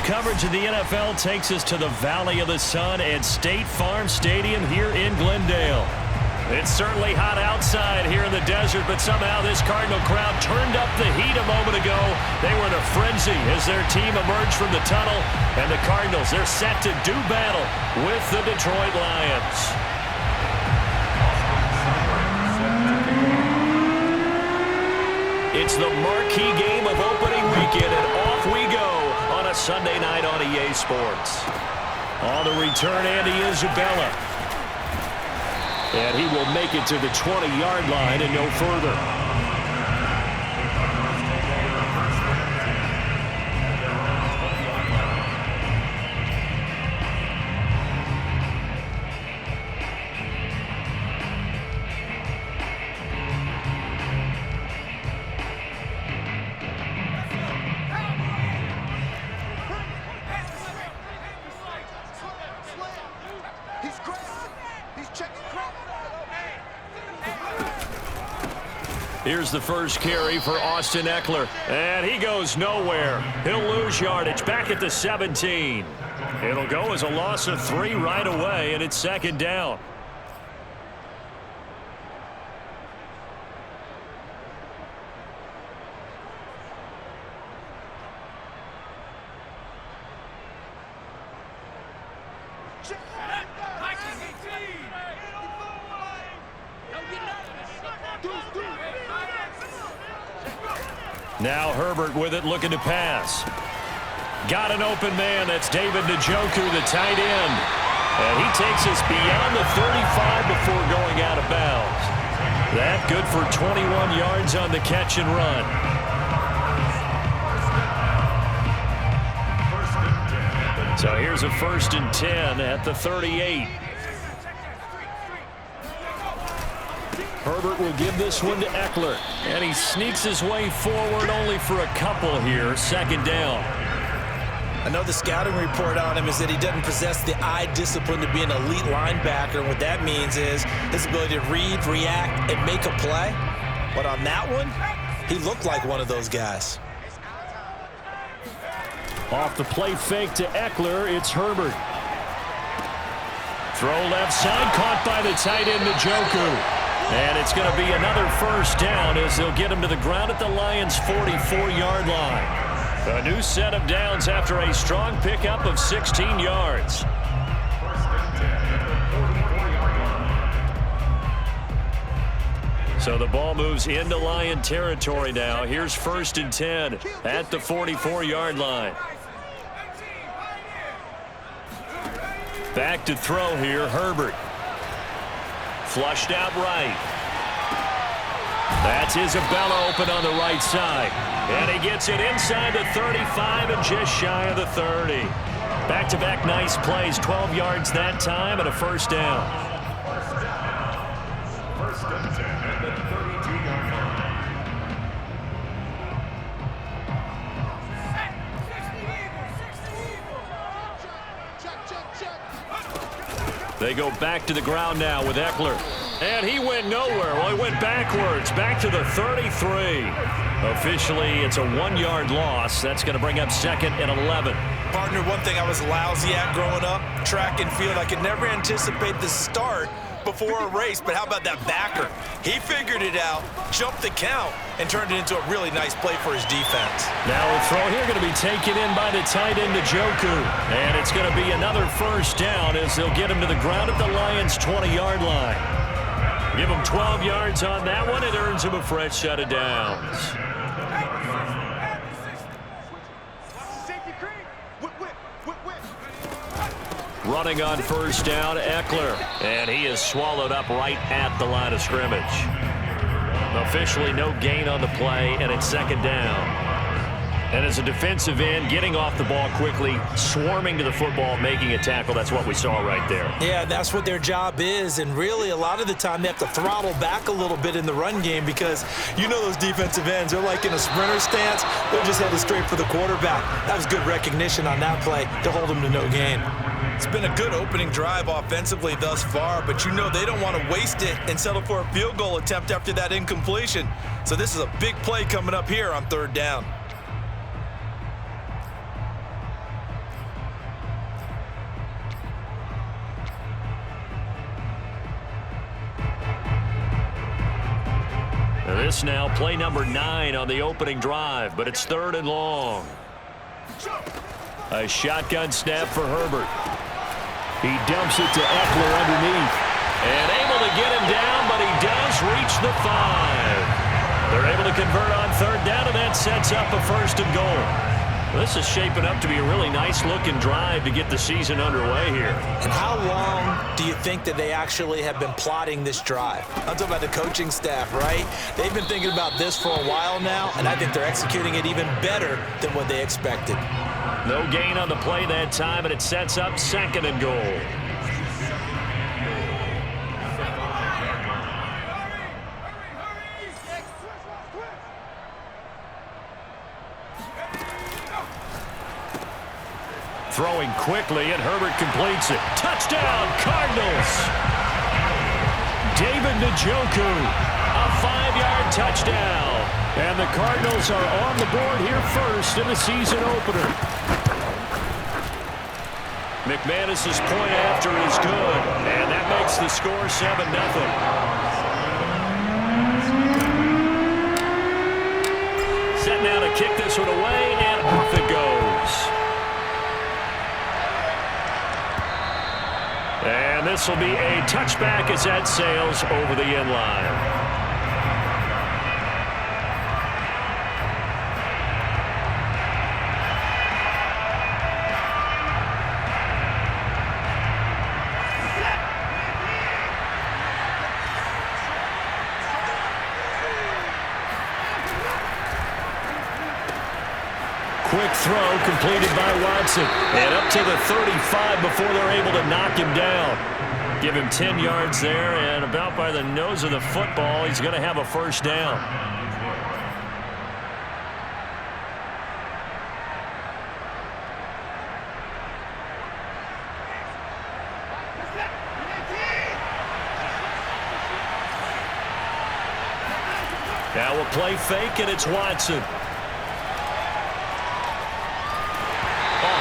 coverage of the NFL takes us to the Valley of the Sun at State Farm Stadium here in Glendale. It's certainly hot outside here in the desert, but somehow this Cardinal crowd turned up the heat a moment ago. They were in a frenzy as their team emerged from the tunnel, and the Cardinals, they're set to do battle with the Detroit Lions. It's the marquee game of opening weekend, and off we go on a Sunday night on EA Sports. On the return, Andy Isabella. And he will make it to the 20-yard line and no further. Here's the first carry for Austin Eckler. And he goes nowhere. He'll lose yardage back at the 17. It'll go as a loss of 3 right away, and it's second down. Now Herbert with it, looking to pass. Got an open man. That's David Njoku, the tight end. And he takes us beyond the 35 before going out of bounds. That good for 21 yards on the catch and run. So here's a 1st and 10 at the 38. Herbert will give this one to Eckler. And he sneaks his way forward only for a couple here. Second down. I know the scouting report on him is that he doesn't possess the eye discipline to be an elite linebacker. And what that means is his ability to read, react, and make a play. But on that one, he looked like one of those guys. Off the play fake to Eckler, it's Herbert. Throw left side, caught by the tight end Njoku. And it's going to be another first down as they'll get him to the ground at the Lions' 44-yard line. A new set of downs after a strong pickup of 16 yards. So the ball moves into Lion territory now. Here's 1st and 10 at the 44-yard line. Back to throw here, Herbert. Flushed out right. That's Isabella open on the right side. And he gets it inside the 35 and just shy of the 30. Back-to-back nice plays, 12 yards that time and a first down. First and 10 at the 32-yard line. They go back to the ground now with Eckler. And he went nowhere. Well, he went backwards, back to the 33. Officially, it's a 1-yard loss. That's going to bring up 2nd and 11. Partner, one thing I was lousy at growing up, track and field. I could never anticipate the start before a race, but how about that backer? He figured it out, jumped the count, and turned it into a really nice play for his defense. Now a throw here going to be taken in by the tight end Njoku. And it's going to be another first down as they'll get him to the ground at the Lions' 20-yard line. Give him 12 yards on that one. It earns him a fresh set of downs. Running on first down, Eckler. And he is swallowed up right at the line of scrimmage. Officially no gain on the play, and it's second down. And as a defensive end, getting off the ball quickly, swarming to the football, making a tackle, that's what we saw right there. Yeah, that's what their job is, and really a lot of the time they have to throttle back a little bit in the run game because you know those defensive ends, they're like in a sprinter stance, they're just headed straight for the quarterback. That was good recognition on that play to hold them to no gain. It's been a good opening drive offensively thus far, but you know they don't want to waste it and settle for a field goal attempt after that incompletion. So this is a big play coming up here on third down. This now play number 9 on the opening drive, but it's 3rd and long. A shotgun snap for Herbert. He dumps it to Eckler underneath. And able to get him down, but he does reach the 5. They're able to convert on 3rd down, and that sets up a 1st and goal. Well, this is shaping up to be a really nice-looking drive to get the season underway here. And how long do you think that they actually have been plotting this drive? I'm talking about the coaching staff, right? They've been thinking about this for a while now, and I think they're executing it even better than what they expected. No gain on the play that time, and it sets up 2nd and goal. Throwing quickly, and Herbert completes it. Touchdown, Cardinals! David Njoku, a 5-yard touchdown. And the Cardinals are on the board here first in the season opener. McManus's point after is good, and that makes the score 7-0. Set now to kick this one away, and off it goes. And this will be a touchback as that sails over the end line. Quick throw completed by Watson. And up to the 35 before they're able to knock him down. Give him 10 yards there, and about by the nose of the football, he's going to have a 1st down. Now we'll play fake, and it's Watson.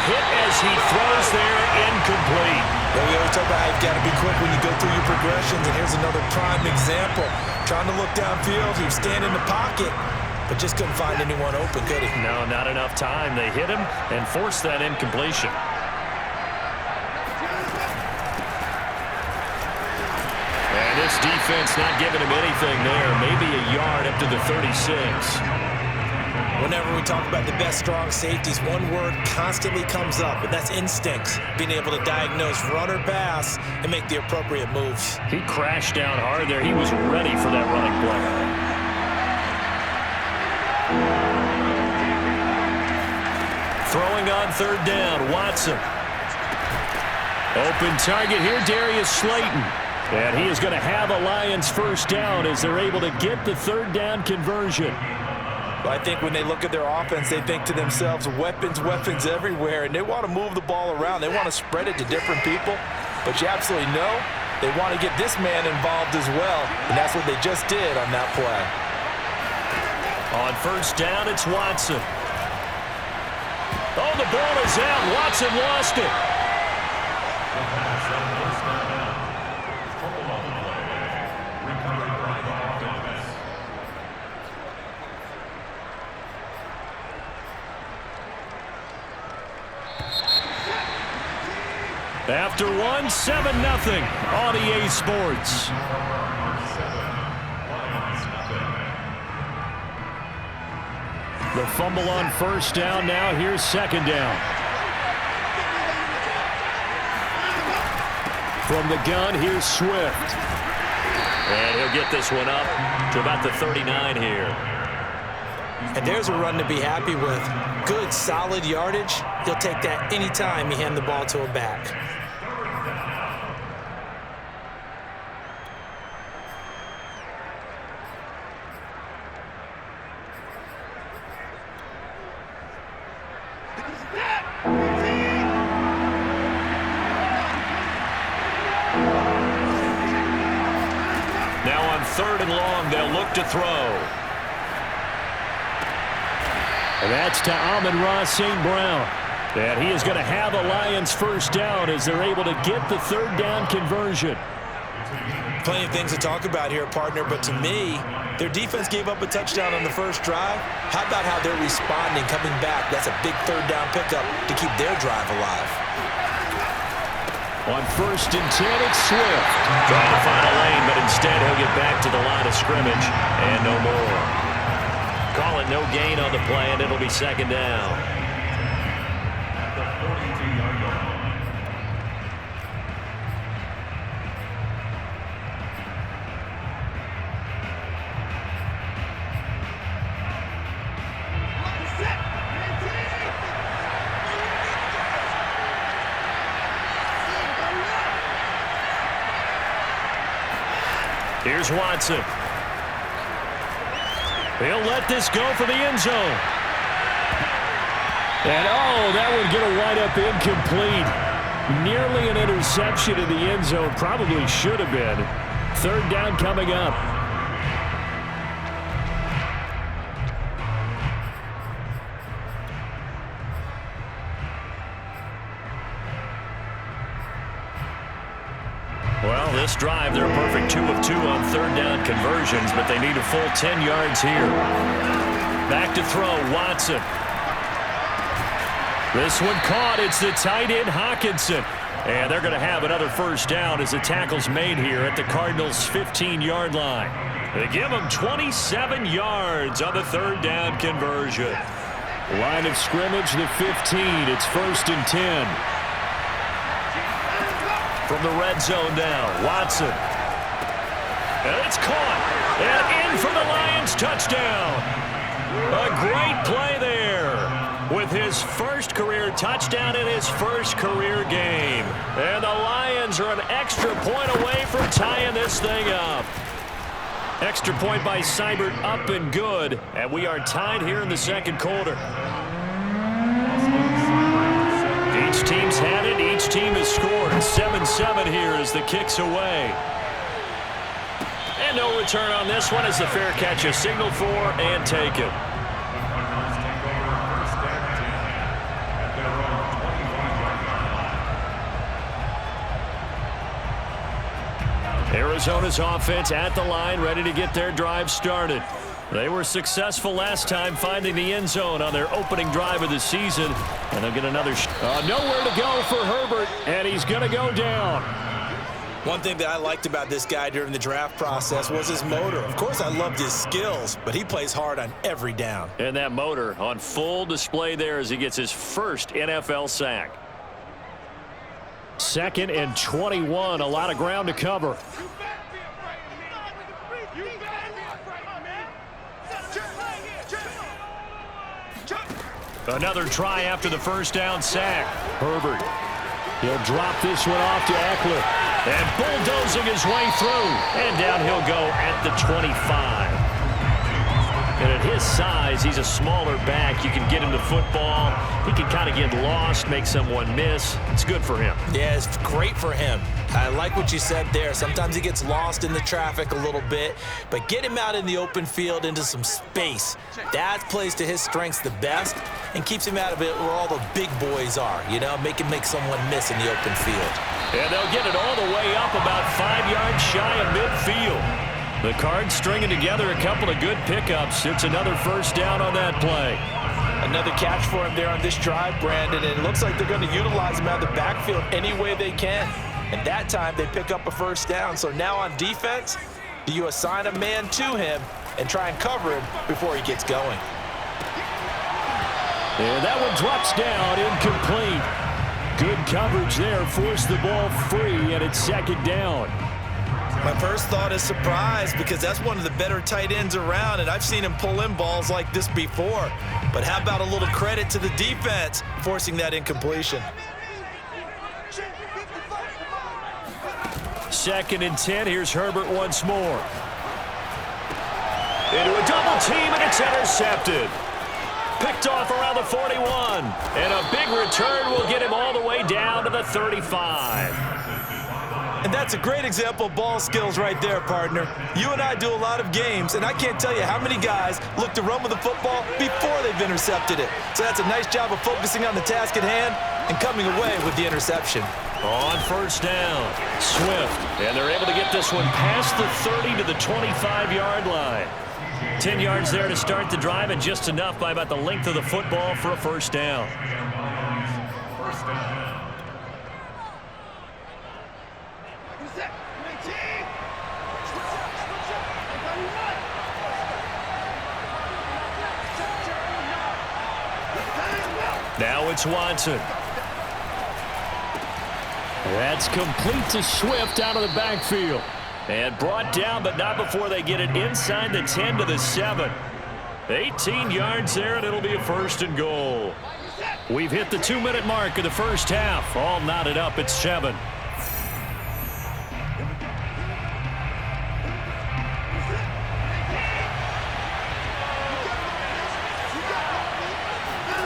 Hit as he throws there, incomplete. Well, we always talk about how you've got to be quick when you go through your progressions, and here's another prime example. Trying to look downfield, he was standing in the pocket, but just couldn't find anyone open, could he? No, not enough time. They hit him and forced that incompletion. And this defense not giving him anything there. Maybe a yard up to the 36. Whenever we talk about the best strong safeties, one word constantly comes up, and that's instincts. Being able to diagnose run or pass and make the appropriate moves. He crashed down hard there. He was ready for that running play. Throwing on 3rd down, Watson. Open target here, Darius Slayton. And he is going to have a Lions 1st down as they're able to get the 3rd down conversion. I think when they look at their offense, they think to themselves, weapons, weapons everywhere, and they want to move the ball around. They want to spread it to different people, but you absolutely know they want to get this man involved as well, and that's what they just did on that play. On 1st down, it's Watson. Oh, the ball is out. Watson lost it. After one, 7-0 on EA Sports. The fumble on 1st down. Now here's 2nd down. From the gun, here's Swift. And he'll get this one up to about the 39 here. And there's a run to be happy with. Good, solid yardage. He'll take that anytime you hand the ball to a back. Now on 3rd and long, they'll look to throw. And that's to Amon-Ra St. Brown. And he is going to have a Lions 1st down as they're able to get the 3rd down conversion. Plenty of things to talk about here, partner, but to me, their defense gave up a touchdown on the first drive. How about how they're responding, coming back? That's a big third down pickup to keep their drive alive. On 1st and 10, it's Swift. Trying to find a lane, but instead he'll get back to the line of scrimmage and no more. Call it no gain on the play, and it'll be 2nd down. Here's Watson. He'll let this go for the end zone. And, oh, that would get a wide-up incomplete. Nearly an interception in the end zone. Probably should have been. 3rd down coming up. Well, this drive, they're a perfect 2 of 2 on 3rd down conversions, but they need a full 10 yards here. Back to throw, Watson. This one caught. It's the tight end, Hockenson. And they're going to have another 1st down as the tackle's made here at the Cardinals' 15-yard line. They give them 27 yards on the 3rd down conversion. Line of scrimmage, the 15. It's 1st and 10. From the red zone now, Watson. And it's caught. And in for the Lions touchdown. A great play there with his first career touchdown in his first career game. And the Lions are an extra point away from tying this thing up. Extra point by Seibert up and good. And we are tied here in the 2nd quarter. Each team's had it. Each team has scored. 7-7 here as the kick's away. And no return on this one as the fair catch is signaled for and taken. Arizona's offense at the line, ready to get their drive started. They were successful last time finding the end zone on their opening drive of the season. And they'll get another nowhere to go for Herbert, and he's going to go down. One thing that I liked about this guy during the draft process was his motor. Of course, I loved his skills, but he plays hard on every down. And that motor on full display there as he gets his first NFL sack. 2nd and 21, a lot of ground to cover. Another try after the 1st down sack. Herbert. He'll drop this one off to Eckler. And bulldozing his way through. And down he'll go at the 25. And at his size, he's a smaller back. You can get him to football. He can kind of get lost, make someone miss. It's good for him. Yeah, it's great for him. I like what you said there. Sometimes he gets lost in the traffic a little bit, but get him out in the open field into some space. That plays to his strengths the best and keeps him out of it where all the big boys are, you know, make someone miss in the open field. And they'll get it all the way up about 5 yards shy of midfield. The Cards stringing together a couple of good pickups. It's another 1st down on that play. Another catch for him there on this drive, Brandon, and it looks like they're going to utilize him out of the backfield any way they can. And that time they pick up a 1st down. So now on defense, do you assign a man to him and try and cover him before he gets going? And that one drops down, incomplete. Good coverage there, forced the ball free, and it's 2nd down. My first thought is surprise because that's one of the better tight ends around, and I've seen him pull in balls like this before. But how about a little credit to the defense forcing that incompletion? 2nd and 10. Here's Herbert once more. Into a double team, and it's intercepted. Picked off around the 41. And a big return will get him all the way down to the 35. And that's a great example of ball skills right there, partner. You and I do a lot of games, and I can't tell you how many guys look to run with the football before they've intercepted it. So that's a nice job of focusing on the task at hand and coming away with the interception. On 1st down, Swift. And they're able to get this one past the 30 to the 25-yard line. 10 yards there to start the drive, and just enough by about the length of the football for a first down. Now it's Watson. That's complete to Swift out of the backfield. And brought down, but not before they get it inside the 10 to the 7. 18 yards there, and it'll be a first and goal. We've hit the 2-minute mark of the first half. All knotted up at 7.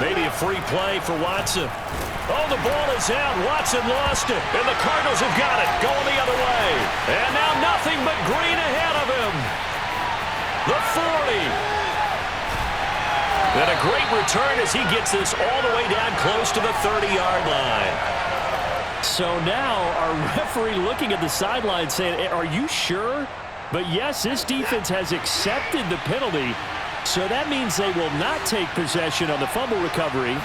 Maybe a free play for Watson. Oh, the ball is out. Watson lost it. And the Cardinals have got it. Going the other way. And now nothing but green ahead of him. The 40. And a great return as he gets this all the way down close to the 30-yard line. So now our referee looking at the sideline saying, are you sure? But yes, this defense has accepted the penalty. So that means they will not take possession on the fumble recovery.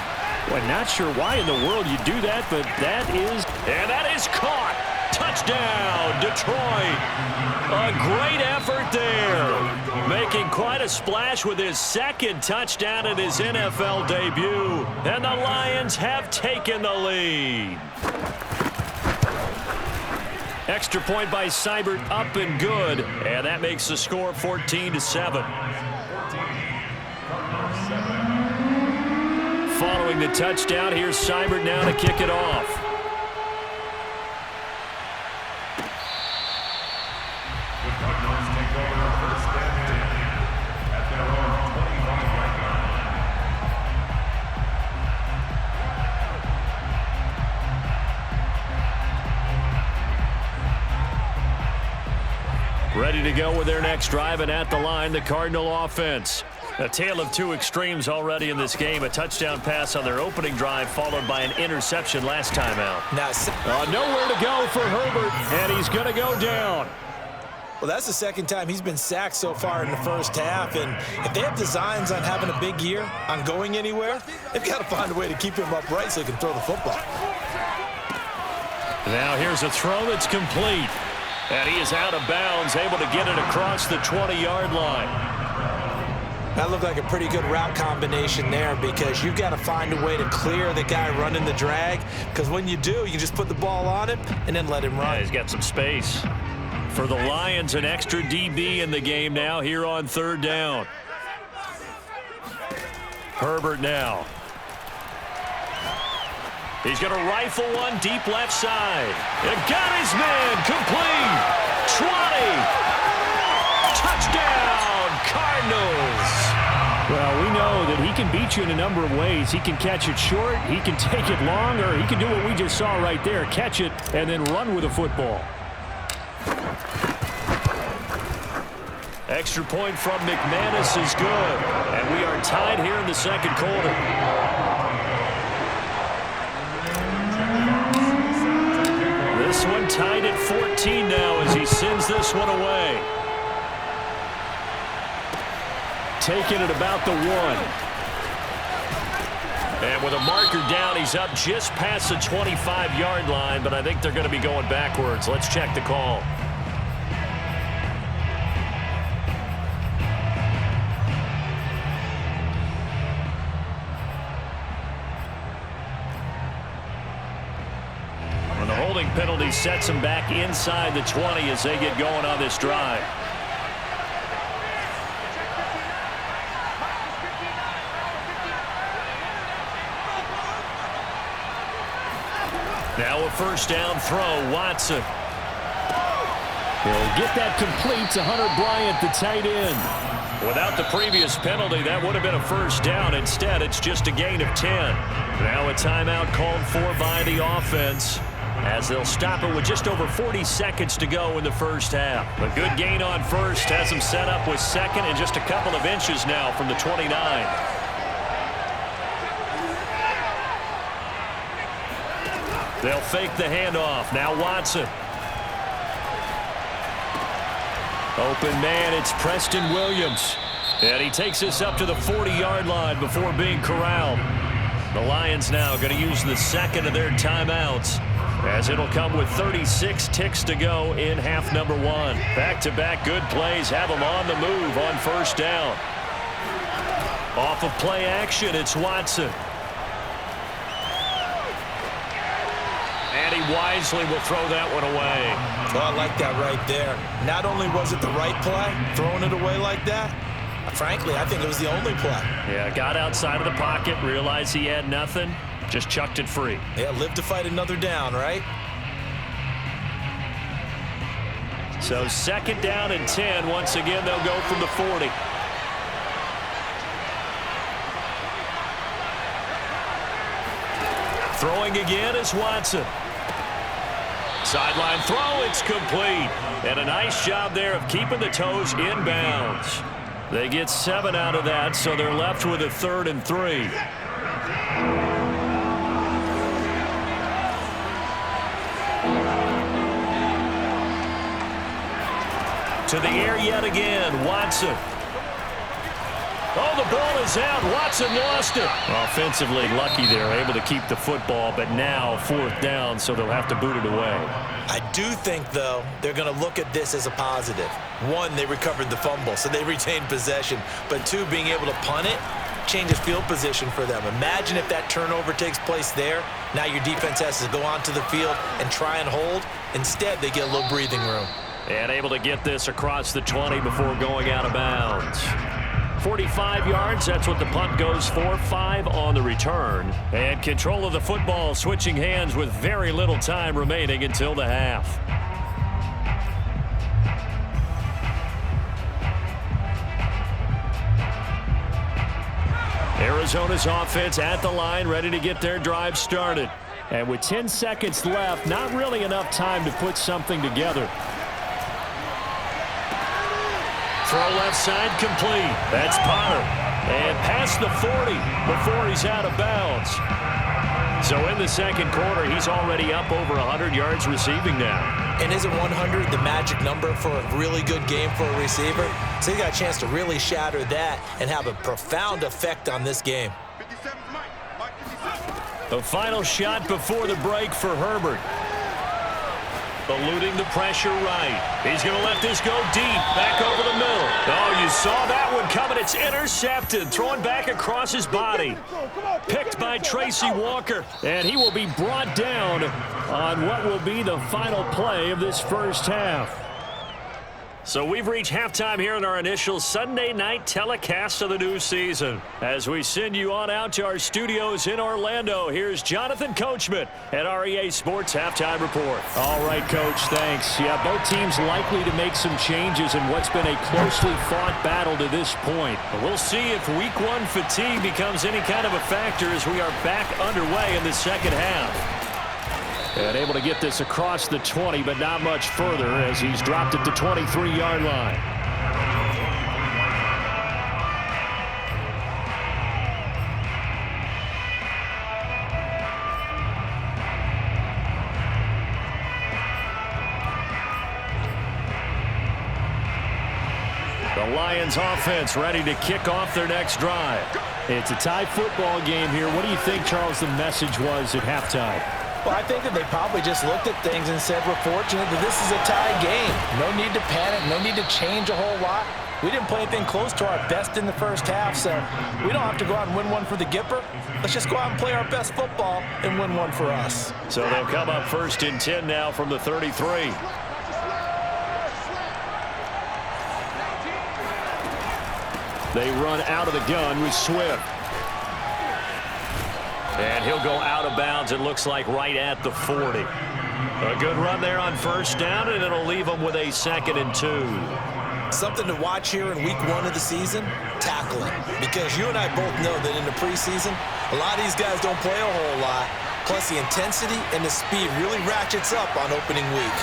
Well, not sure why in the world you do that, but that is... And that is caught. Touchdown, Detroit. A great effort there. Making quite a splash with his second touchdown in his NFL debut. And the Lions have taken the lead. Extra point by Seibert, up and good. And that makes the score 14-7. Following the touchdown, here's Seibert now to kick it off. The Cardinals take over first and 10 at their own 25-yard line. Ready to go with their next drive, and at the line, the Cardinal offense. A tale of two extremes already in this game. A touchdown pass on their opening drive, followed by an interception last time out. Nowhere to go for Herbert, and he's going to go down. Well, that's the second time he's been sacked so far in the first half, and if they have designs on having a big year, on going anywhere, they've got to find a way to keep him upright so he can throw the football. Now here's a throw that's complete, and he is out of bounds, able to get it across the 20-yard line. That looked like a pretty good route combination there, because you've got to find a way to clear the guy running the drag, because when you do, you just put the ball on him and then let him run. Yeah, he's got some space. For the Lions, an extra DB in the game now here on third down. Herbert now. He's going to rifle one deep left side. And got his man complete. 20. Touchdown, Cardinals. Well, we know that he can beat you in a number of ways. He can catch it short, he can take it long, or he can do what we just saw right there, catch it and then run with the football. Extra point from McManus is good. And we are tied here in the second quarter. This one tied at 14 now as he sends this one away. Taking it about the 1. And with a marker down, he's up just past the 25-yard line, but I think they're going to be going backwards. Let's check the call. And the holding penalty sets them back inside the 20 as they get going on this drive. Now a first down throw, Watson. He'll get that complete to Hunter Bryant, the tight end. Without the previous penalty, that would have been a first down. Instead, it's just a gain of 10. Now a timeout called for by the offense, as they'll stop it with just over 40 seconds to go in the first half. A good gain on first has them set up with second and just a couple of inches now from the 29. They'll fake the handoff. Now Watson. Open man, it's Preston Williams. And he takes us up to the 40-yard line before being corralled. The Lions now going to use the second of their timeouts, as it'll come with 36 ticks to go in half number one. Back-to-back good plays have them on the move on first down. Off of play action, it's Watson. And he wisely will throw that one away. Well, I like that right there. Not only was it the right play, throwing it away like that, frankly, I think it was the only play. Yeah, got outside of the pocket, realized he had nothing, just chucked it free. Yeah, live to fight another down, right? So second down and 10. Once again, they'll go from the 40. Throwing again is Watson. Sideline throw, it's complete. And a nice job there of keeping the toes in bounds. They get 7 out of that, so they're left with a 3rd and 3. To the air yet again, Watson. Oh, the ball is out. Watson lost it. Offensively lucky they're able to keep the football, but now 4th down, so they'll have to boot it away. I do think, though, they're going to look at this as a positive. 1, they recovered the fumble, so they retained possession. But 2, being able to punt it changes field position for them. Imagine if that turnover takes place there. Now your defense has to go onto the field and try and hold. Instead, they get a little breathing room. And able to get this across the 20 before going out of bounds. 45 yards, that's what the punt goes for. 5 on the return. And control of the football switching hands with very little time remaining until the half. Arizona's offense at the line, ready to get their drive started. And with 10 seconds left, not really enough time to put something together. Throw left side complete. That's Potter. And past the 40 before he's out of bounds. So in the second quarter, he's already up over 100 yards receiving now. And isn't 100 the magic number for a really good game for a receiver? So he got a chance to really shatter that and have a profound effect on this game. The final shot before the break for Herbert. Eluding the pressure right. He's going to let this go deep, back over the middle. Oh, you saw that one coming. It's intercepted, thrown back across his body. Picked by Tracy Walker, and he will be brought down on what will be the final play of this first half. So we've reached halftime here in our initial Sunday night telecast of the new season. As we send you on out to our studios in Orlando, here's Jonathan Coachman at REA Sports Halftime Report. All right, Coach, thanks. Yeah, both teams likely to make some changes in what's been a closely fought battle to this point. But we'll see if Week 1 fatigue becomes any kind of a factor as we are back underway in the second half. And able to get this across the 20, but not much further as he's dropped at the 23-yard line. The Lions offense ready to kick off their next drive. It's a tie football game here. What do you think, Charles, the message was at halftime? Well, I think that they probably just looked at things and said, we're fortunate that this is a tie game. No need to panic, no need to change a whole lot. We didn't play anything close to our best in the first half, so we don't have to go out and win one for the Gipper. Let's just go out and play our best football and win one for us. So they'll come up 1st and 10 now from the 33. They run out of the gun with Swift. And he'll go out of bounds, it looks like, right at the 40. A good run there on first down, and it'll leave them with a 2nd and 2. Something to watch here in Week 1 of the season, tackling. Because you and I both know that in the preseason, a lot of these guys don't play a whole lot. Plus, the intensity and the speed really ratchets up on opening week.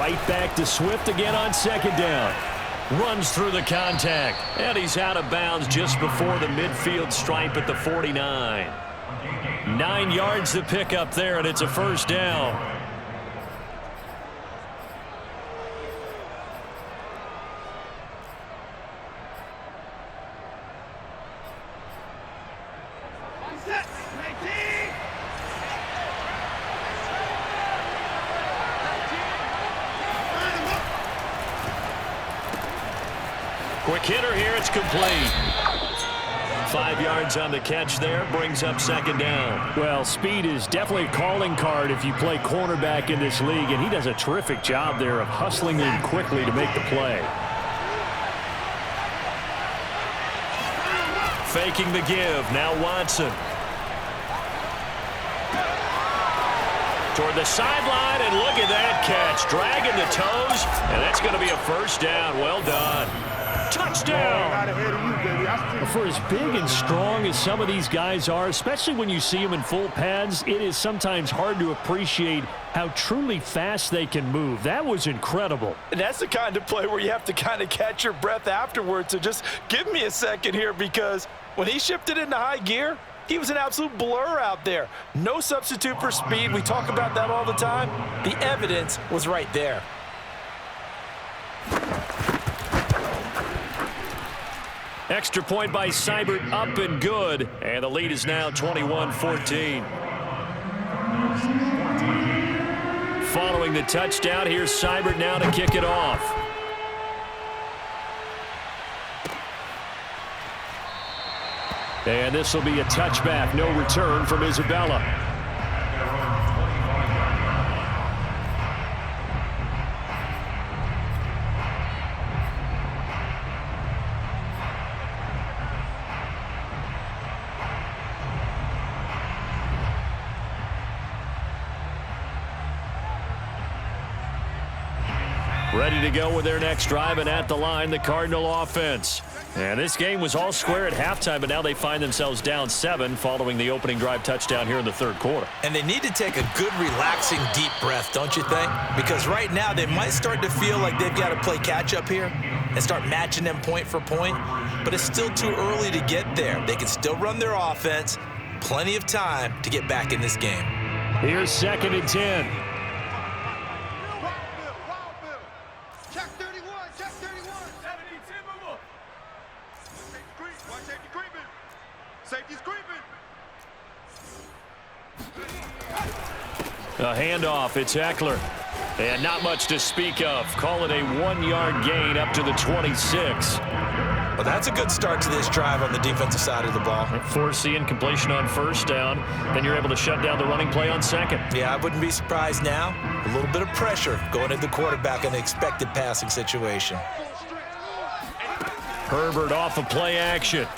Right back to Swift again on 2nd down. Runs through the contact, and he's out of bounds just before the midfield stripe at the 49. 9 yards to pick up there, and it's a 1st down. Quick hitter here. It's complete. 5 yards on the catch there, brings up second down. Well, speed is definitely a calling card if you play cornerback in this league, and he does a terrific job there of hustling in quickly to make the play. Faking the give. Now Watson. Toward the sideline, and look at that catch. Dragging the toes, and that's going to be a first down. Well done. Touchdown! For as big and strong as some of these guys are, especially when you see them in full pads, it is sometimes hard to appreciate how truly fast they can move. That was incredible. And that's the kind of play where you have to kind of catch your breath afterwards. So just give me a second here, because when he shifted into high gear, he was an absolute blur out there. No substitute for speed. We talk about that all the time. The evidence was right there. Extra point by Seibert, up and good. And the lead is now 21-14. Following the touchdown, here's Seibert now to kick it off. And this will be a touchback. No return from Isabella. Ready to go with their next drive, and at the line, the Cardinal offense. And this game was all square at halftime, but now they find themselves down 7 following the opening drive touchdown here in the third quarter. And they need to take a good, relaxing, deep breath, don't you think? Because right now they might start to feel like they've got to play catch-up here and start matching them point for point, but it's still too early to get there. They can still run their offense. Plenty of time to get back in this game. Here's 2nd and 10. A handoff, it's Eckler. And not much to speak of. Call it a 1-yard gain up to the 26. Well, that's a good start to this drive on the defensive side of the ball. Force the incompletion on first down. Then you're able to shut down the running play on second. Yeah, I wouldn't be surprised now. A little bit of pressure going at the quarterback in the expected passing situation. Herbert off of play action.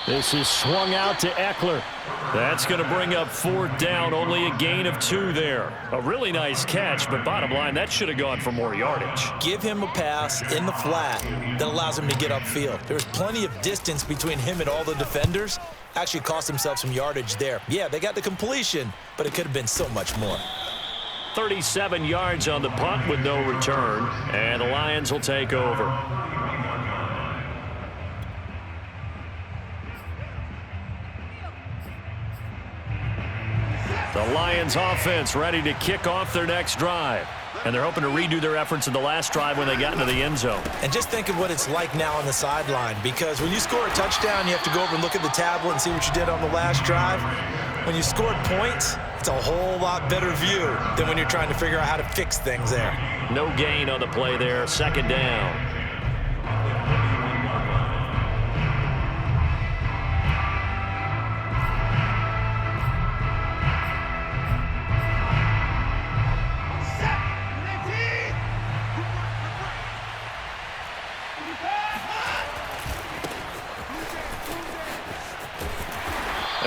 This is swung out to Eckler. That's going to bring up 4th down, only a gain of 2 there. A really nice catch, but bottom line, that should have gone for more yardage. Give him a pass in the flat that allows him to get upfield. There's plenty of distance between him and all the defenders. Actually cost himself some yardage there. Yeah, they got the completion, but it could have been so much more. 37 yards on the punt with no return, and the Lions will take over. The Lions offense ready to kick off their next drive. And they're hoping to redo their efforts in the last drive when they got into the end zone. And just think of what it's like now on the sideline, because when you score a touchdown, you have to go over and look at the tablet and see what you did on the last drive. When you scored points, it's a whole lot better view than when you're trying to figure out how to fix things there. No gain on the play there, 2nd down.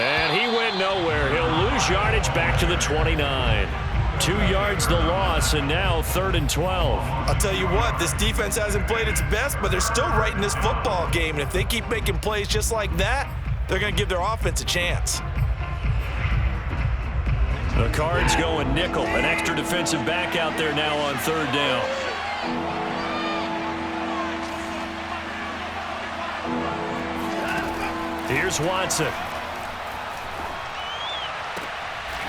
And he went nowhere. He'll lose yardage back to the 29. 2 yards the loss, and now 3rd and 12. I'll tell you what, this defense hasn't played its best, but they're still right in this football game. And if they keep making plays just like that, they're going to give their offense a chance. The Cards going nickel. An extra defensive back out there now on 3rd down. Here's Watson.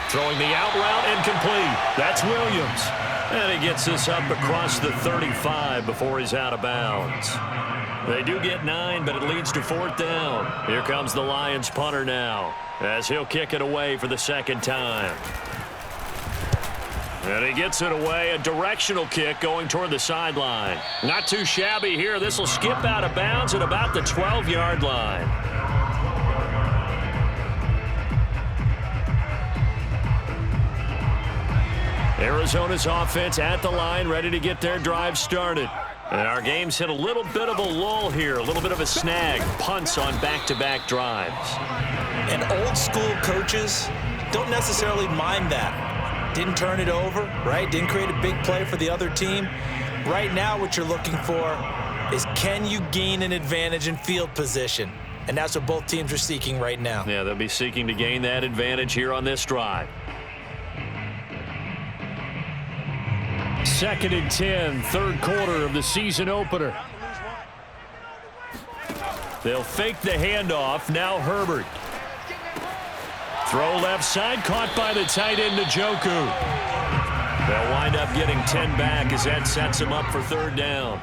Throwing the out route, incomplete. That's Williams. And he gets this up across the 35 before he's out of bounds. They do get 9, but it leads to 4th down. Here comes the Lions punter now, as he'll kick it away for the 2nd time. And he gets it away, a directional kick going toward the sideline. Not too shabby here. This will skip out of bounds at about the 12-yard line. Arizona's offense at the line, ready to get their drive started. And our game's hit a little bit of a lull here, a little bit of a snag. Punts on back-to-back drives. And old-school coaches don't necessarily mind that. Didn't turn it over, right? Didn't create a big play for the other team. Right now what you're looking for is, can you gain an advantage in field position? And that's what both teams are seeking right now. Yeah, they'll be seeking to gain that advantage here on this drive. 2nd and 10, third quarter of the season opener. They'll fake the handoff. Now Herbert. Throw left side, caught by the tight end Njoku. They'll wind up getting 10 back as that sets them up for third down.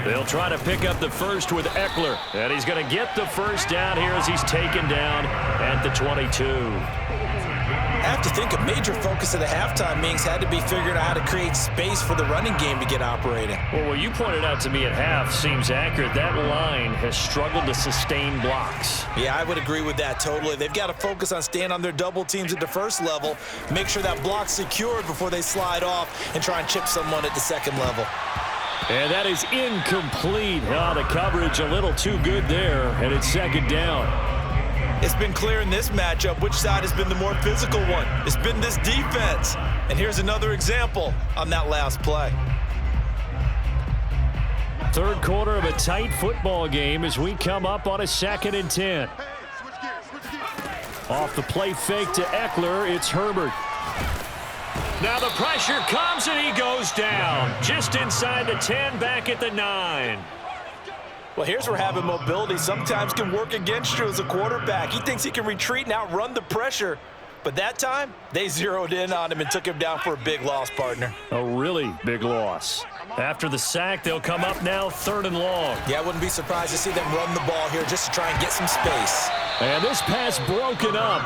They'll try to pick up the first with Eckler. And he's going to get the first down here as he's taken down at the 22. I have to think a major focus of the halftime meetings had to be figuring out how to create space for the running game to get operating. Well, what you pointed out to me at half seems accurate. That line has struggled to sustain blocks. Yeah, I would agree with that totally. They've got to focus on staying on their double teams at the first level, make sure that block's secured before they slide off and try and chip someone at the second level. And that is incomplete. Oh, the coverage a little too good there, and it's second down. It's been clear in this matchup which side has been the more physical one. It's been this defense. And here's another example on that last play. Third quarter of a tight football game as we come up on a 2nd and 10. Off the play fake to Eckler, it's Herbert. Now the pressure comes and he goes down. Just inside the 10, back at the 9. Well, here's where having mobility sometimes can work against you as a quarterback. He thinks he can retreat and outrun the pressure. But that time, they zeroed in on him and took him down for a big loss, partner. A really big loss. After the sack, they'll come up now 3rd and long. Yeah, I wouldn't be surprised to see them run the ball here just to try and get some space. And this pass broken up.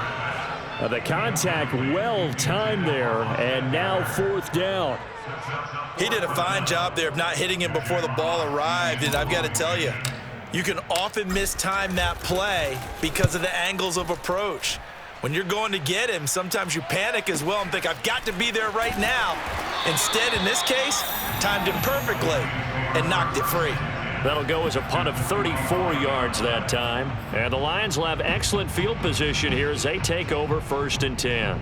The contact well timed there, and now 4th down. He did a fine job there of not hitting him before the ball arrived, and I've got to tell you, you can often mistime that play because of the angles of approach. When you're going to get him, sometimes you panic as well and think, I've got to be there right now. Instead, in this case, timed him perfectly and knocked it free. That'll go as a punt of 34 yards that time. And the Lions will have excellent field position here as they take over 1st and 10.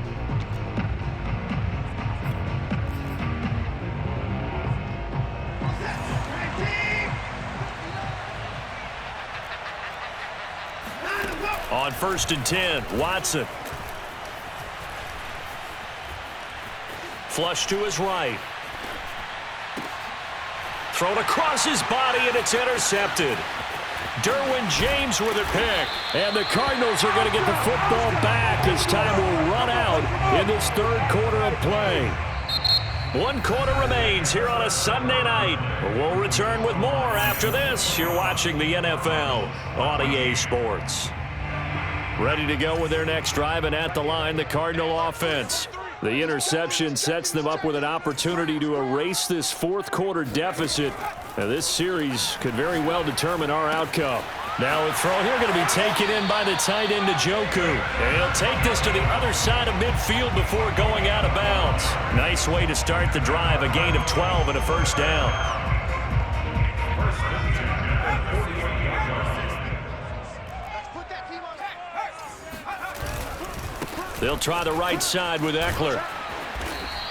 On 1st and 10, Watson. Flush to his right. Thrown across his body, and it's intercepted. Derwin James with a pick. And the Cardinals are going to get the football back as time will run out in this 3rd quarter of play. 1 quarter remains here on a Sunday night. We'll return with more after this. You're watching the NFL on EA Sports. Ready to go with their next drive, and at the line, the Cardinal offense. The interception sets them up with an opportunity to erase this 4th quarter deficit. Now, this series could very well determine our outcome. Now a throw here going to be taken in by the tight end Njoku. And he'll take this to the other side of midfield before going out of bounds. Nice way to start the drive, a gain of 12 and a 1st down. They'll try the right side with Eckler,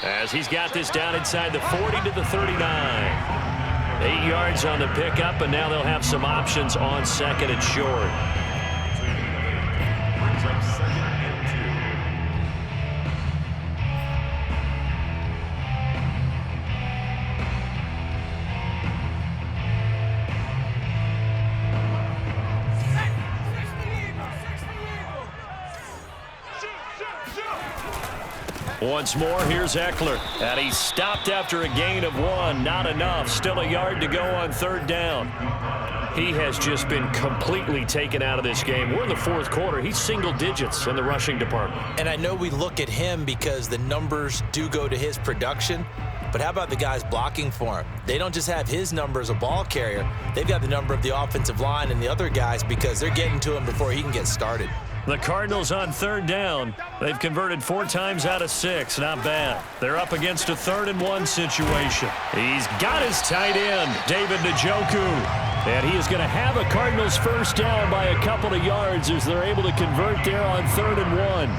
as he's got this down inside the 40 to the 39. 8 yards on the pickup, and now they'll have some options on 2nd and short. Brings up 2nd and 2. Once more, here's Eckler. And he's stopped after a gain of 1. Not enough. Still a yard to go on 3rd down. He has just been completely taken out of this game. We're in the fourth quarter. He's single digits in the rushing department. And I know we look at him because the numbers do go to his production, but how about the guys blocking for him? They don't just have his number as a ball carrier. They've got the number of the offensive line and the other guys because they're getting to him before he can get started. The Cardinals on third down. They've converted 4 times out of 6. Not bad. They're up against a 3rd-and-1 situation. He's got his tight end, David Njoku. And he is going to have a Cardinals first down by a couple of yards as they're able to convert there on 3rd-and-1.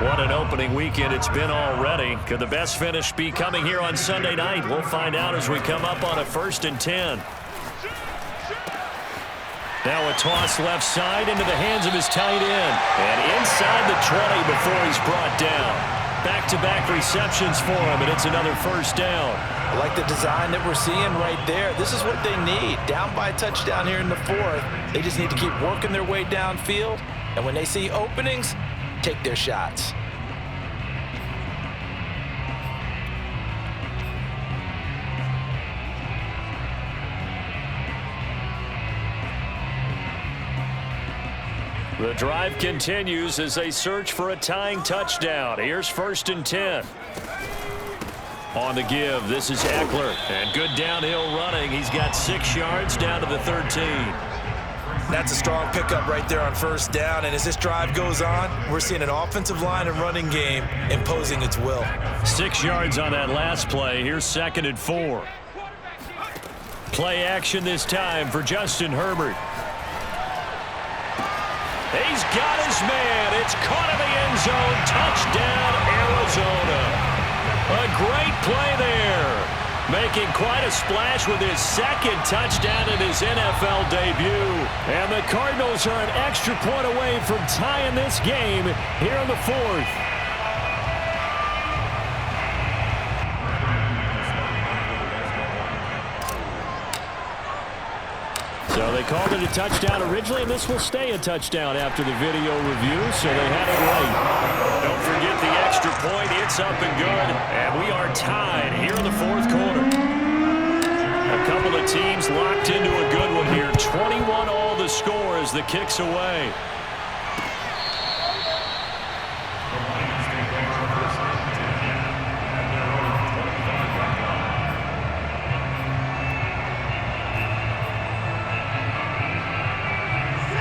What an opening weekend it's been already. Could the best finish be coming here on Sunday night? We'll find out as we come up on a 1st and 10. Now a toss left side into the hands of his tight end. And inside the 20 before he's brought down. Back-to-back receptions for him, and it's another first down. I like the design that we're seeing right there. This is what they need. Down by a touchdown here in the 4th. They just need to keep working their way downfield. And when they see openings, take their shots. The drive continues as they search for a tying touchdown. Here's 1st and 10. On the give, this is Eckler. And good downhill running. He's got 6 yards down to the 13. That's a strong pickup right there on 1st down. And as this drive goes on, we're seeing an offensive line and running game imposing its will. 6 yards on that last play. Here's 2nd and 4. Play action this time for Justin Herbert. He's got his man. It's caught in the end zone. Touchdown, Arizona. A great play there. Making quite a splash with his 2nd touchdown in his NFL debut. And the Cardinals are an extra point away from tying this game here in the 4th. So they called it a touchdown originally, and this will stay a touchdown after the video review, so they had it right. Don't forget the extra point. It's up and good, and we are tied here in the 4th quarter. A couple of teams locked into a good one here. 21 all the score as the kick's away.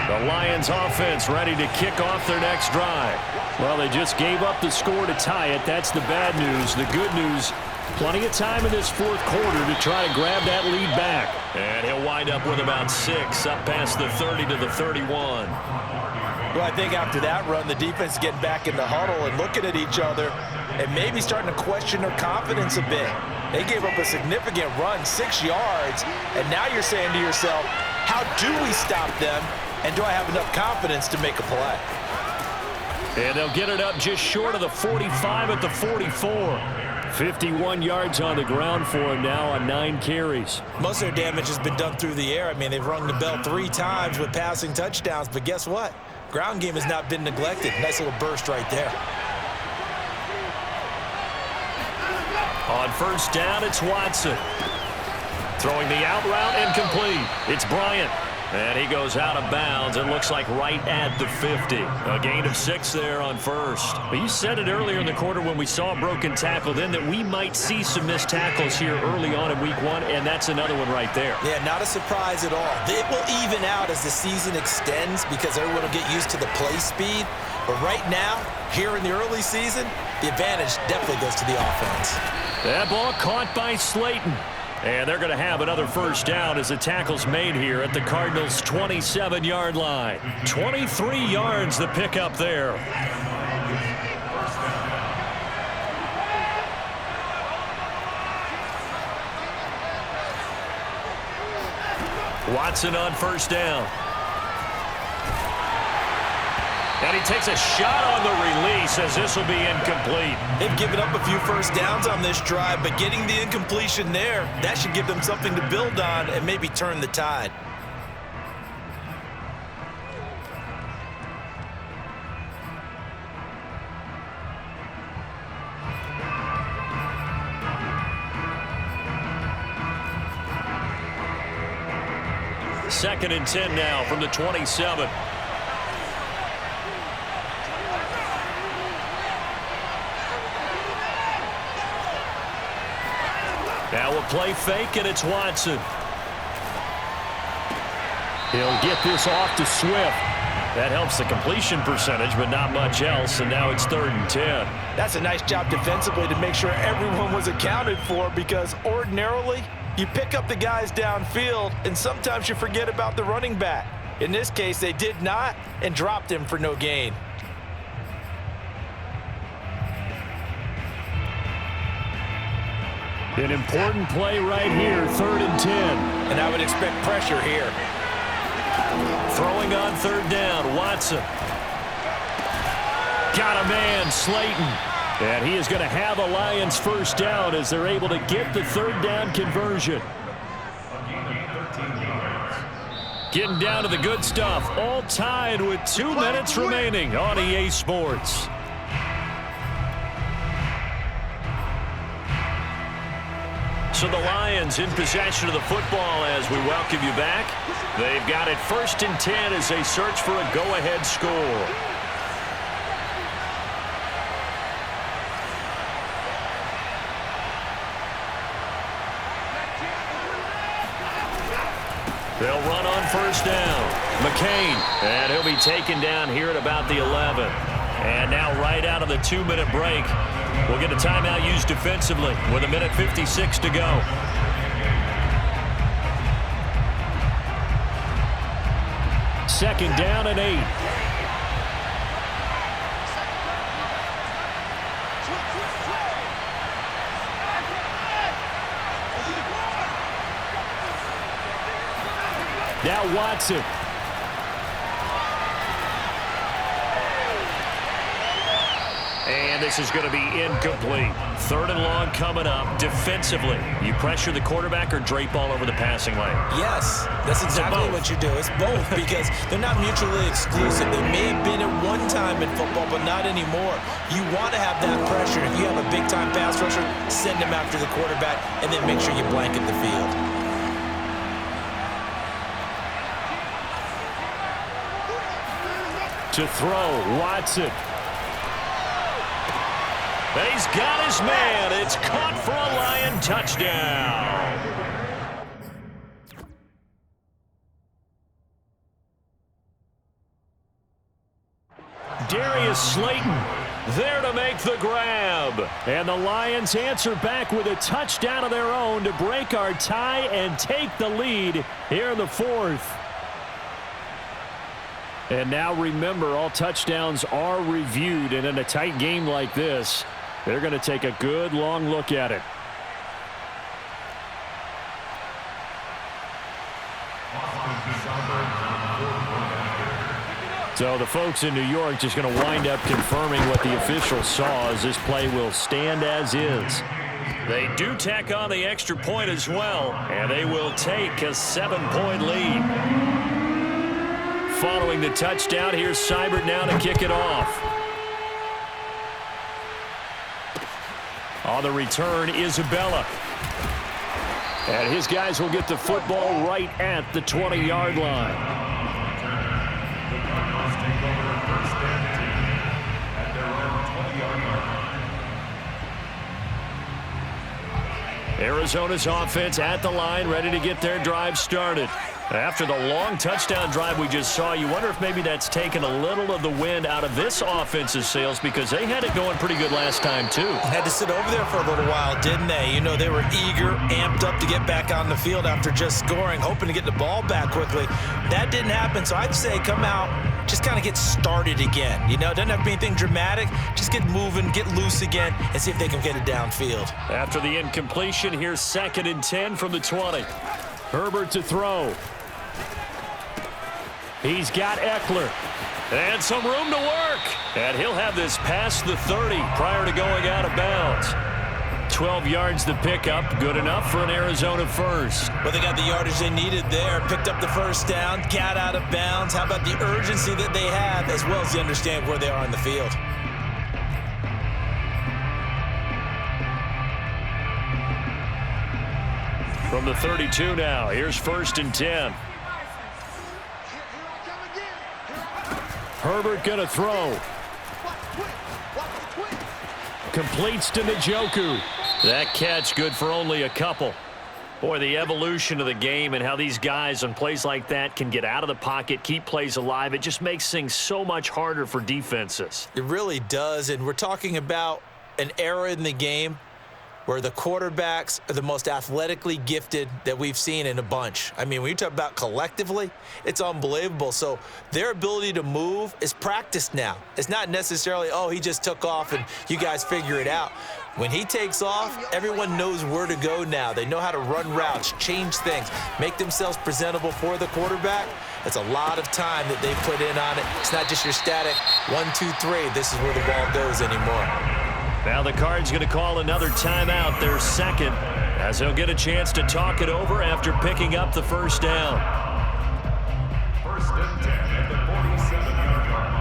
The Lions offense ready to kick off their next drive. Well, they just gave up the score to tie it. That's the bad news. The good news, plenty of time in this 4th quarter to try to grab that lead back. And he'll wind up with about 6 up past the 30 to the 31. Well, I think after that run, the defense is getting back in the huddle and looking at each other and maybe starting to question their confidence a bit. They gave up a significant run, 6 yards, and now you're saying to yourself, how do we stop them? And do I have enough confidence to make a play? And they'll get it up just short of the 45 at the 44. 51 yards on the ground for him now on 9 carries. Most of their damage has been done through the air. I mean, they've rung the bell 3 times with passing touchdowns, but guess what? Ground game has not been neglected. Nice little burst right there. On 1st down, it's Watson. Throwing the out route incomplete. It's Bryant. And he goes out of bounds. It looks like right at the 50. A gain of 6 there on 1st. But you said it earlier in the quarter when we saw a broken tackle then that we might see some missed tackles here early on in week 1, and that's another one right there. Yeah, not a surprise at all. It will even out as the season extends because everyone will get used to the play speed. But right now, here in the early season, the advantage definitely goes to the offense. That ball caught by Slayton. And they're going to have another first down as the tackle's made here at the Cardinals' 27-yard line. 23 yards the pickup there. Watson on 1st down. And he takes a shot on the release as this will be incomplete. They've given up a few first downs on this drive, but getting the incompletion there, that should give them something to build on and maybe turn the tide. 2nd and 10 now from the 27. Now a play fake, and it's Watson. He'll get this off to Swift. That helps the completion percentage, but not much else, and now it's 3rd and 10. That's a nice job defensively to make sure everyone was accounted for, because ordinarily you pick up the guys downfield, and sometimes you forget about the running back. In this case, they did not and dropped him for no gain. An important play right here, 3rd and 10. And I would expect pressure here. Throwing on 3rd down, Watson. Got a man, Slayton. And he is going to have a Lions first down as they're able to get the 3rd down conversion. Getting down to the good stuff. All tied with 2 minutes remaining on EA Sports. So the Lions in possession of the football as we welcome you back. They've got it 1st and 10 as they search for a go-ahead score. They'll run on 1st down. McCain, and he'll be taken down here at about the 11. And now right out of the 2-minute break, we'll get a timeout used defensively with 1:56 to go. Second down and 8. Now Watson. And this is going to be incomplete. 3rd and long coming up. Defensively, you pressure the quarterback or drape all over the passing lane? Yes, that's exactly what you do. It's both, because they're not mutually exclusive. They may have been at one time in football, but not anymore. You want to have that pressure. If you have a big-time pass rusher, send him after the quarterback, and then make sure you blanket the field. To throw, Watson. He's got his man. It's caught for a Lion touchdown. Darius Slayton there to make the grab. And the Lions answer back with a touchdown of their own to break our tie and take the lead here in the 4th. And now remember, all touchdowns are reviewed, and in a tight game like this, they're going to take a good long look at it. So the folks in New York just going to wind up confirming what the officials saw, as this play will stand as is. They do tack on the extra point as well, and they will take a 7-point lead. Following the touchdown, here's Seibert now to kick it off. On the return, Isabella. And his guys will get the football right at the 20-yard line. Arizona's offense at the line, ready to get their drive started. After the long touchdown drive we just saw, you wonder if maybe that's taken a little of the wind out of this offense's sails, because they had it going pretty good last time, too. Had to sit over there for a little while, didn't they? You know, they were eager, amped up to get back on the field after just scoring, hoping to get the ball back quickly. That didn't happen, so I'd say come out, just kind of get started again. You know, it doesn't have to be anything dramatic. Just get moving, get loose again, and see if they can get it downfield. After the incompletion, here's 2nd and 10 from the 20. Herbert to throw. He's got Eckler. And some room to work. And he'll have this past the 30 prior to going out of bounds. 12 yards the pickup. Good enough for an Arizona first. Well, they got the yardage they needed there. Picked up the first down. Got out of bounds. How about the urgency that they have, as well as they understand where they are on the field? From the 32 now, here's 1st and 10. Herbert going to throw. Completes to Njoku. That catch good for only a couple. Boy, the evolution of the game and how these guys on plays like that can get out of the pocket, keep plays alive, it just makes things so much harder for defenses. It really does, and we're talking about an era in the game where the quarterbacks are the most athletically gifted that we've seen in a bunch. I mean, when you talk about collectively, it's unbelievable. So their ability to move is practiced now. It's not necessarily, oh, he just took off and you guys figure it out. When he takes off, everyone knows where to go now. They know how to run routes, change things, make themselves presentable for the quarterback. It's a lot of time that they put in on it. It's not just your static 1, 2, 3. This is where the ball goes anymore. Now the Cards going to call another timeout, their second, as they'll get a chance to talk it over after picking up the first down. First and 10 at the 47-yard line.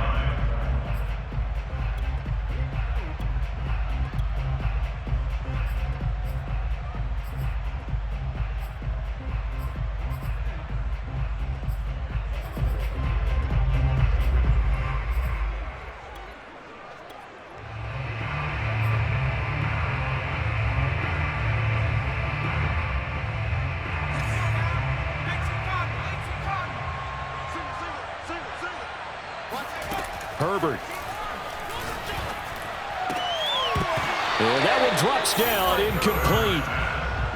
Herbert. And that one drops down, incomplete.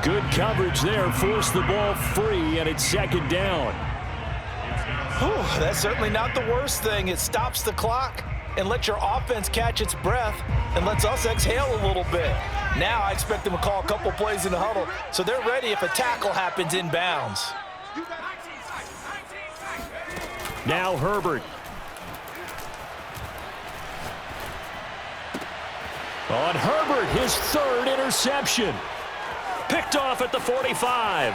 Good coverage there, forced the ball free, and it's second down. Whew, that's certainly not the worst thing. It stops the clock and lets your offense catch its breath and lets us exhale a little bit. Now I expect them to call a couple plays in the huddle so they're ready if a tackle happens inbounds. Now Herbert. On Herbert, his third interception. Picked off at the 45.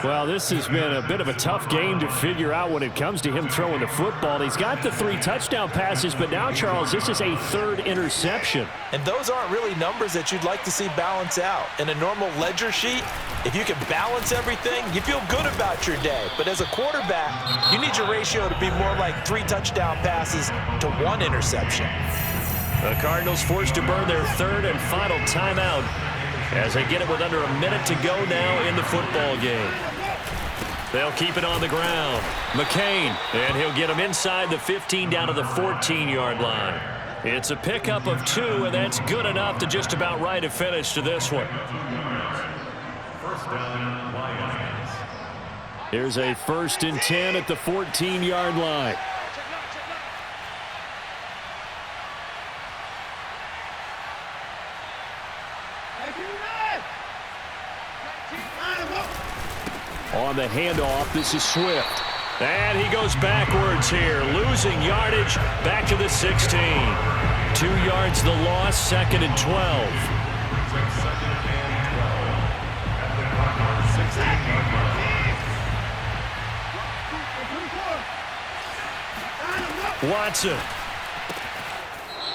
Well, this has been a bit of a tough game to figure out when it comes to him throwing the football. He's got the 3 touchdown passes, but now, Charles, this is a third interception. And those aren't really numbers that you'd like to see balance out. In a normal ledger sheet, if you can balance everything, you feel good about your day. But as a quarterback, you need your ratio to be more like 3 touchdown passes to 1 interception. The Cardinals forced to burn their third and final timeout as they get it with under a minute to go now in the football game. They'll keep it on the ground. McCain, and he'll get him inside the 15 down to the 14-yard line. It's a pickup of 2, and that's good enough to just about write a finish to this one. First down, Lions. Here's a 1st and 10 at the 14-yard line. On the handoff, this is Swift. And he goes backwards here, losing yardage back to the 16. 2 yards the loss, 2nd and 12. Second and 12 at the Cardinals 16-yard line. Watson.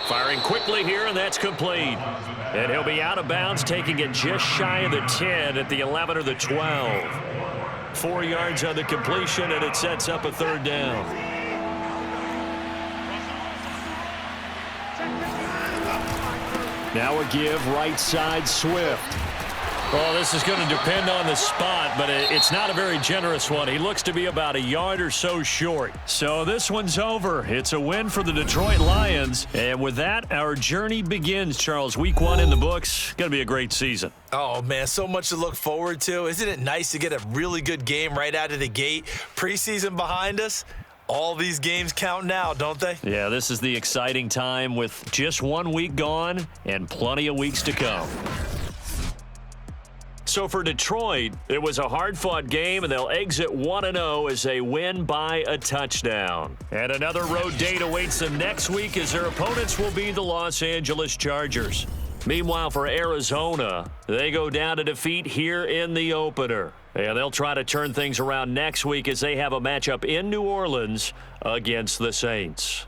Firing quickly here, and that's complete. And he'll be out of bounds, taking it just shy of the 10 at the 11 or the 12. 4 yards on the completion, and it sets up a 3rd down. Now a give, right side, Swift. Well, this is going to depend on the spot, but it's not a very generous one. He looks to be about a yard or so short. So this one's over. It's a win for the Detroit Lions. And with that, our journey begins, Charles. Week 1 in the books. Going to be a great season. Oh, man, so much to look forward to. Isn't it nice to get a really good game right out of the gate? Preseason behind us. All these games count now, don't they? Yeah, this is the exciting time with just 1 week gone and plenty of weeks to come. So for Detroit, it was a hard-fought game, and they'll exit 1-0 as they win by a touchdown. And another road date awaits them next week as their opponents will be the Los Angeles Chargers. Meanwhile, for Arizona, they go down to defeat here in the opener. And they'll try to turn things around next week as they have a matchup in New Orleans against the Saints.